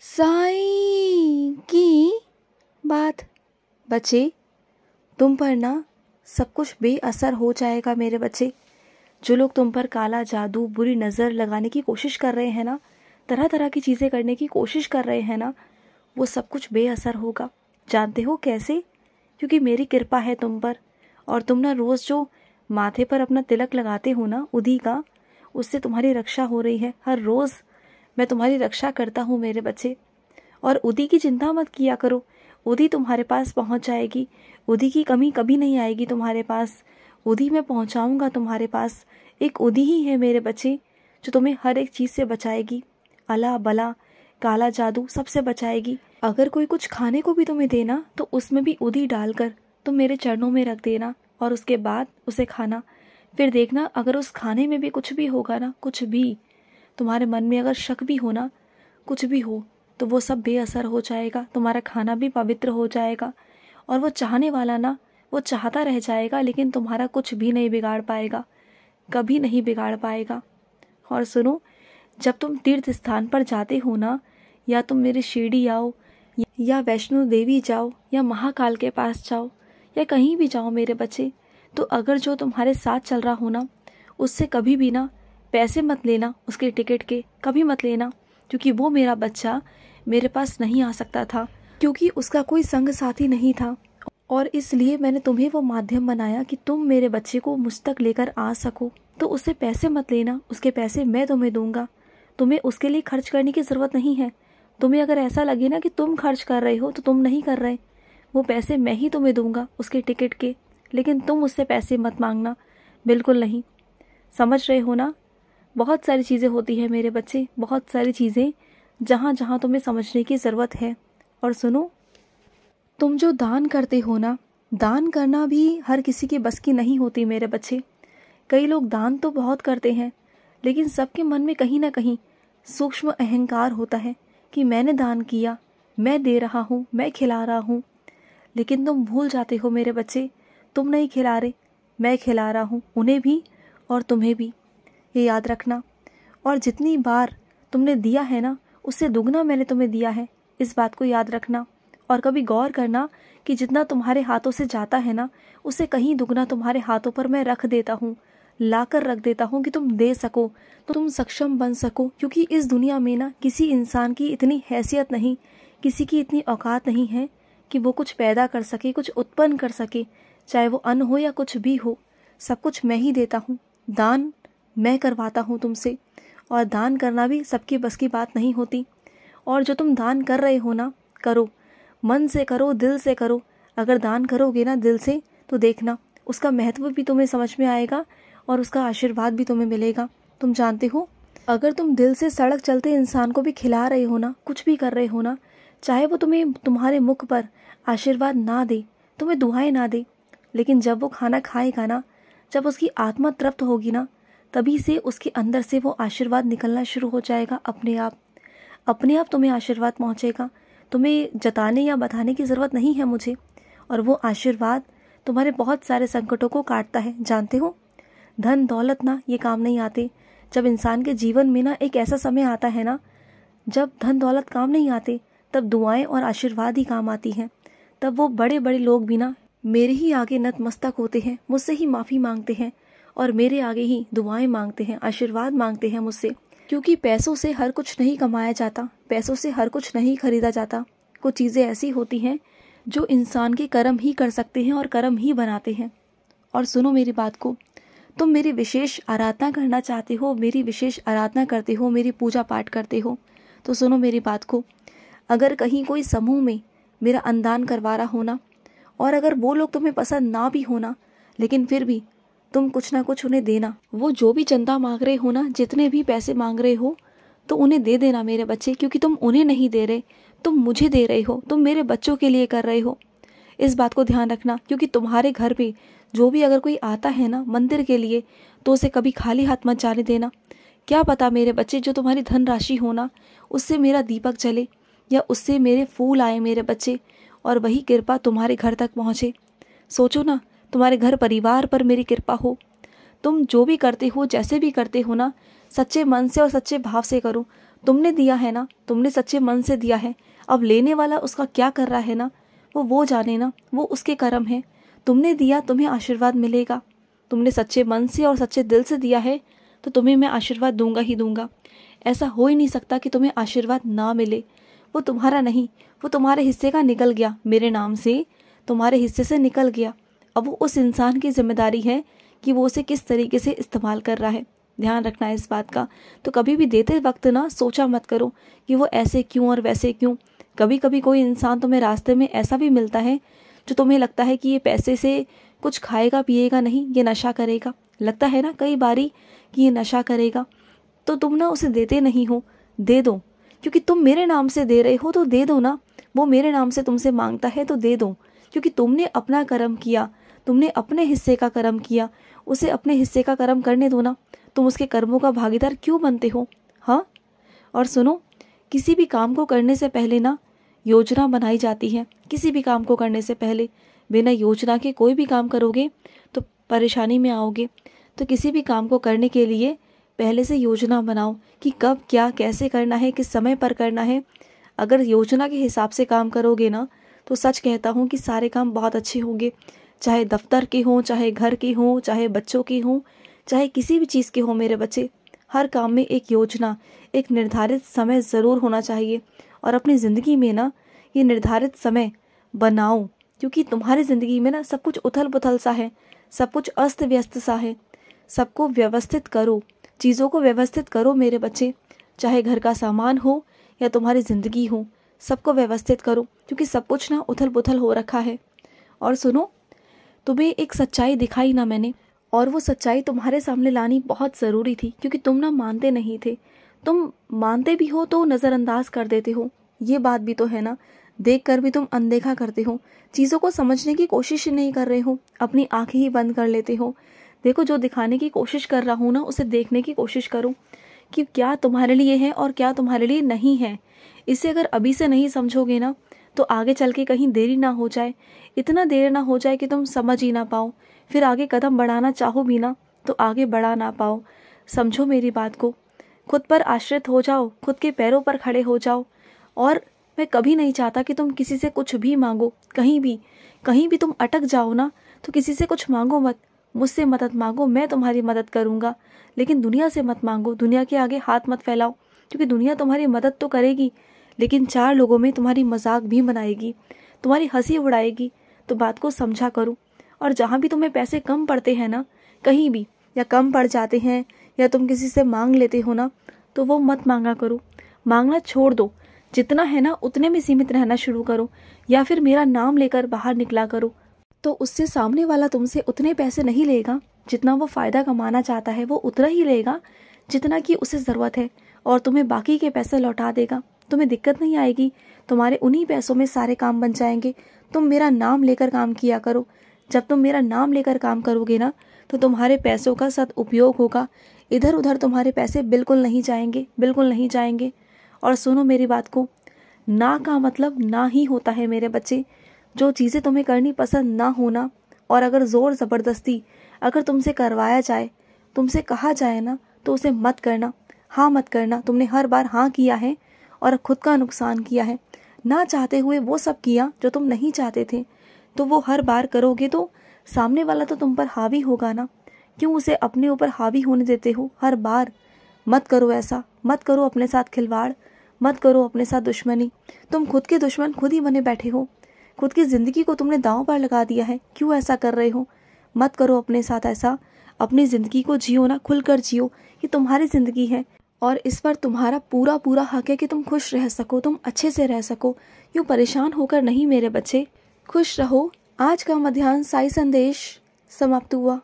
साईं की बात। बच्चे, तुम पर ना सब कुछ बेअसर हो जाएगा मेरे बच्चे। जो लोग तुम पर काला जादू, बुरी नज़र लगाने की कोशिश कर रहे हैं ना, तरह तरह की चीज़ें करने की कोशिश कर रहे हैं ना, वो सब कुछ बेअसर होगा। जानते हो कैसे? क्योंकि मेरी कृपा है तुम पर। और तुम ना रोज़ जो माथे पर अपना तिलक लगाते हो ना उदी का, उससे तुम्हारी रक्षा हो रही है। हर रोज़ मैं तुम्हारी रक्षा करता हूँ मेरे बच्चे। और उदी की चिंता मत किया करो, उदी तुम्हारे पास पहुँच जाएगी। उदी की कमी कभी नहीं आएगी तुम्हारे पास। उदी मैं पहुँचाऊँगा तुम्हारे पास। एक उदी ही है मेरे बच्चे जो तुम्हें हर एक चीज़ से बचाएगी। अला बला, काला जादू सबसे बचाएगी। अगर कोई कुछ खाने को भी तुम्हें देना तो उसमें भी उदी डालकर तुम मेरे चरणों में रख देना और उसके बाद उसे खाना। फिर देखना, अगर उस खाने में भी कुछ भी होगा ना, कुछ भी तुम्हारे मन में अगर शक भी हो ना, कुछ भी हो, तो वो सब बेअसर हो जाएगा। तुम्हारा खाना भी पवित्र हो जाएगा। और वो चाहने वाला ना, वो चाहता रह जाएगा, लेकिन तुम्हारा कुछ भी नहीं बिगाड़ पाएगा, कभी नहीं बिगाड़ पाएगा। और सुनो, जब तुम तीर्थ स्थान पर जाते हो ना, या तुम मेरे शिरडी आओ, या वैष्णो देवी जाओ, या महाकाल के पास जाओ, या कहीं भी जाओ मेरे बच्चे, तो अगर जो तुम्हारे साथ चल रहा हो ना, उससे कभी भी ना पैसे मत लेना, उसके टिकट के कभी मत लेना। क्योंकि वो मेरा बच्चा मेरे पास नहीं आ सकता था, क्योंकि उसका कोई संग साथी नहीं था। और इसलिए मैंने तुम्हें वो माध्यम बनाया कि तुम मेरे बच्चे को मुझ तक लेकर आ सको। तो उससे पैसे मत लेना, उसके पैसे मैं तुम्हें दूंगा। तुम्हें उसके लिए खर्च करने की ज़रूरत नहीं है। तुम्हें अगर ऐसा लगे ना कि तुम खर्च कर रहे हो, तो तुम नहीं कर रहे। वो पैसे मैं ही तुम्हें दूंगा उसके टिकट के, लेकिन तुम उससे पैसे मत मांगना, बिल्कुल नहीं। समझ रहे हो ना? बहुत सारी चीज़ें होती है मेरे बच्चे, बहुत सारी चीज़ें जहाँ जहाँ तुम्हें समझने की ज़रूरत है। और सुनो, तुम जो दान करते हो ना, दान करना भी हर किसी की बस की नहीं होती मेरे बच्चे। कई लोग दान तो बहुत करते हैं, लेकिन सबके मन में कहीं ना कहीं सूक्ष्म अहंकार होता है कि मैंने दान किया, मैं दे रहा हूँ, मैं खिला रहा हूँ। लेकिन तुम भूल जाते हो मेरे बच्चे, तुम नहीं खिला रहे, मैं खिला रहा हूँ, उन्हें भी और तुम्हें भी। ये याद रखना। और जितनी बार तुमने दिया है ना, उससे दुगना मैंने तुम्हें दिया है, इस बात को याद रखना। और कभी गौर करना कि जितना तुम्हारे हाथों से जाता है ना, उससे कहीं दुगना तुम्हारे हाथों पर मैं रख देता हूँ, लाकर रख देता हूँ कि तुम दे सको, तो तुम सक्षम बन सको। क्योंकि इस दुनिया में ना किसी इंसान की इतनी हैसियत नहीं, किसी की इतनी औकात नहीं है कि वो कुछ पैदा कर सके, कुछ उत्पन्न कर सके, चाहे वो अन्न हो या कुछ भी हो। सब कुछ मैं ही देता हूँ, दान मैं करवाता हूँ तुमसे। और दान करना भी सबकी बस की बात नहीं होती। और जो तुम दान कर रहे हो ना, करो, मन से करो, दिल से करो। अगर दान करोगे ना दिल से, तो देखना उसका महत्व भी तुम्हें समझ में आएगा और उसका आशीर्वाद भी तुम्हें मिलेगा। तुम जानते हो, अगर तुम दिल से सड़क चलते इंसान को भी खिला रहे हो ना, कुछ भी कर रहे हो ना, चाहे वो तुम्हें तुम्हारे मुख पर आशीर्वाद ना दे, तुम्हें दुआएं ना दे, लेकिन जब वो खाना खाएगा ना, जब उसकी आत्मा तृप्त होगी ना, तभी से उसके अंदर से वो आशीर्वाद निकलना शुरू हो जाएगा। अपने आप तुम्हें आशीर्वाद पहुँचेगा। तुम्हें जताने या बताने की ज़रूरत नहीं है मुझे। और वो आशीर्वाद तुम्हारे बहुत सारे संकटों को काटता है। जानते हो, धन दौलत ना ये काम नहीं आते। जब इंसान के जीवन में ना एक ऐसा समय आता है ना, जब धन दौलत काम नहीं आते, तब दुआएं और आशीर्वाद ही काम आती हैं। तब वो बड़े बड़े लोग भी ना मेरे ही आगे नतमस्तक होते हैं, मुझसे ही माफ़ी मांगते हैं और मेरे आगे ही दुआएं मांगते हैं, आशीर्वाद मांगते हैं मुझसे। क्योंकि पैसों से हर कुछ नहीं कमाया जाता, पैसों से हर कुछ नहीं खरीदा जाता। कुछ चीज़ें ऐसी होती हैं जो इंसान के कर्म ही कर सकते हैं और कर्म ही बनाते हैं। और सुनो मेरी बात को, तुम मेरी विशेष आराधना करना चाहते हो, मेरी विशेष आराधना करते हो, मेरी पूजा पाठ करते हो, तो सुनो मेरी बात को। अगर कहीं कोई समूह में मेरा अन्नदान करवा रहा हो ना, और अगर वो लोग तुम्हें पसंद ना भी होना, लेकिन फिर भी तुम कुछ ना कुछ उन्हें देना। वो जो भी चंदा मांग रहे हो ना, जितने भी पैसे मांग रहे हो, तो उन्हें दे देना मेरे बच्चे। क्योंकि तुम उन्हें नहीं दे रहे, तुम मुझे दे रहे हो, तुम मेरे बच्चों के लिए कर रहे हो। इस बात को ध्यान रखना। क्योंकि तुम्हारे घर पे जो भी अगर कोई आता है ना मंदिर के लिए, तो उसे कभी खाली हाथ मत जाने देना। क्या पता मेरे बच्चे, जो तुम्हारी धनराशि हो ना, उससे मेरा दीपक जले या उससे मेरे फूल आए मेरे बच्चे, और वही कृपा तुम्हारे घर तक पहुँचे। सोचो ना, तुम्हारे घर परिवार पर मेरी कृपा हो। तुम जो भी करते हो, जैसे भी करते हो ना, सच्चे मन से और सच्चे भाव से करो। तुमने दिया है ना, तुमने सच्चे मन से दिया है। अब लेने वाला उसका क्या कर रहा है ना, वो जाने ना, वो उसके कर्म है। तुमने दिया, तुम्हें आशीर्वाद मिलेगा। तुमने सच्चे मन से और सच्चे दिल से दिया है तो तुम्हें मैं आशीर्वाद दूंगा ही दूंगा। ऐसा हो ही नहीं सकता कि तुम्हें आशीर्वाद ना मिले। वो तुम्हारा नहीं, वो तुम्हारे हिस्से का निकल गया, मेरे नाम से तुम्हारे हिस्से से निकल गया। अब वो उस इंसान की जिम्मेदारी है कि वो उसे किस तरीके से इस्तेमाल कर रहा है। ध्यान रखना है इस बात का। तो कभी भी देते वक्त ना सोचा मत करो कि वो ऐसे क्यों और वैसे क्यों। कभी कभी कोई इंसान तुम्हें रास्ते में ऐसा भी मिलता है जो तुम्हें लगता है कि ये पैसे से कुछ खाएगा पिएगा नहीं, ये नशा करेगा। लगता है ना कई बारी कि ये नशा करेगा, तो तुम ना उसे देते नहीं हो। दे दो, क्योंकि तुम मेरे नाम से दे रहे हो तो दे दो ना। वो मेरे नाम से तुमसे मांगता है तो दे दो, क्योंकि तुमने अपना कर्म किया, तुमने अपने हिस्से का कर्म किया। उसे अपने हिस्से का कर्म करने दो ना। तुम उसके कर्मों का भागीदार क्यों बनते हो? हाँ, और सुनो, किसी भी काम को करने से पहले ना योजना बनाई जाती है। किसी भी काम को करने से पहले बिना योजना के कोई भी काम करोगे तो परेशानी में आओगे। तो किसी भी काम को करने के लिए पहले से योजना बनाओ कि कब क्या कैसे करना है, किस समय पर करना है। अगर योजना के हिसाब से काम करोगे ना तो सच कहता हूँ कि सारे काम बहुत अच्छे होंगे। चाहे दफ्तर के हों, चाहे घर के हों, चाहे बच्चों के हों, चाहे किसी भी चीज़ के हों मेरे बच्चे। हर काम में एक योजना, एक निर्धारित समय ज़रूर होना चाहिए। और अपनी ज़िंदगी में ना ये निर्धारित समय बनाओ, क्योंकि तुम्हारी ज़िंदगी में ना सब कुछ उथल पुथल सा है, सब कुछ अस्त व्यस्त सा है। सबको व्यवस्थित करो, चीज़ों को व्यवस्थित करो मेरे बच्चे। चाहे घर का सामान हो या तुम्हारी ज़िंदगी हो, सबको व्यवस्थित करो, क्योंकि सब कुछ ना उथल पुथल हो रखा है। और सुनो, तुम्हें एक सच्चाई दिखाई ना मैंने, और वो सच्चाई तुम्हारे सामने लानी बहुत ज़रूरी थी, क्योंकि तुम ना मानते नहीं थे। तुम मानते भी हो तो नज़रअंदाज कर देते हो, ये बात भी तो है ना। देख कर भी तुम अनदेखा करते हो, चीज़ों को समझने की कोशिश नहीं कर रहे हो, अपनी आंखें ही बंद कर लेते हो। देखो, जो दिखाने की कोशिश कर रहा हूँ ना उसे देखने की कोशिश करो कि क्या तुम्हारे लिए है और क्या तुम्हारे लिए नहीं है। इसे अगर अभी से नहीं समझोगे ना तो आगे चल के कहीं देरी ना हो जाए, इतना देर ना हो जाए कि तुम समझ ही ना पाओ, फिर आगे कदम बढ़ाना चाहो भी ना तो आगे बढ़ा ना पाओ। समझो मेरी बात को, खुद पर आश्रित हो जाओ, खुद के पैरों पर खड़े हो जाओ। और मैं कभी नहीं चाहता कि तुम किसी से कुछ भी मांगो। कहीं भी तुम अटक जाओ ना तो किसी से कुछ मांगो मत। मुझसे मदद मांगो, मैं तुम्हारी मदद करूँगा, लेकिन दुनिया से मत मांगो। दुनिया के आगे हाथ मत फैलाओ, क्योंकि दुनिया तुम्हारी मदद तो करेगी लेकिन 4 लोगों में तुम्हारी मजाक भी बनाएगी, तुम्हारी हंसी उड़ाएगी। तो बात को समझा करो। और जहाँ भी तुम्हें पैसे कम पड़ते हैं ना, कहीं भी या कम पड़ जाते हैं या तुम किसी से मांग लेते हो ना, तो वो मत मांगा करो। मांगना छोड़ दो, जितना है ना उतने में सीमित रहना शुरू करो, या फिर मेरा नाम लेकर बाहर निकला करो। तो उससे सामने वाला तुमसे उतने पैसे नहीं लेगा जितना वो फ़ायदा कमाना चाहता है, वो उतना ही लेगा जितना कि उसे ज़रूरत है, और तुम्हें बाकी के पैसे लौटा देगा। तुम्हें दिक्कत नहीं आएगी, तुम्हारे उन्हीं पैसों में सारे काम बन जाएंगे। तुम मेरा नाम लेकर काम किया करो। जब तुम मेरा नाम लेकर काम करोगे ना तो तुम्हारे पैसों का सदुपयोग होगा। इधर उधर तुम्हारे पैसे बिल्कुल नहीं जाएंगे, बिल्कुल नहीं जाएंगे। और सुनो मेरी बात को, ना का मतलब ना ही होता है मेरे बच्चे। जो चीज़ें तुम्हें करनी पसंद ना होना, और अगर ज़ोर ज़बरदस्ती अगर तुमसे करवाया जाए, तुमसे कहा जाए ना, तो उसे मत करना, हाँ मत करना। तुमने हर बार हाँ किया है और खुद का नुकसान किया है। ना चाहते हुए वो सब किया जो तुम नहीं चाहते थे, तो वो हर बार करोगे तो सामने वाला तो तुम पर हावी होगा ना। क्यों उसे अपने ऊपर हावी होने देते हो हर बार? मत करो ऐसा, मत करो अपने साथ खिलवाड़, मत करो अपने साथ दुश्मनी। तुम खुद के दुश्मन खुद ही बने बैठे हो, खुद की ज़िंदगी को तुमने दांव पर लगा दिया है। क्यों ऐसा कर रहे हो? मत करो अपने साथ ऐसा। अपनी ज़िंदगी को जियो ना, खुलकर जियो। ये तुम्हारी ज़िंदगी है और इस पर तुम्हारा पूरा पूरा हक है कि तुम खुश रह सको, तुम अच्छे से रह सको। यूँ परेशान होकर नहीं मेरे बच्चे, खुश रहो। आज का मध्याह्न साई संदेश समाप्त हुआ।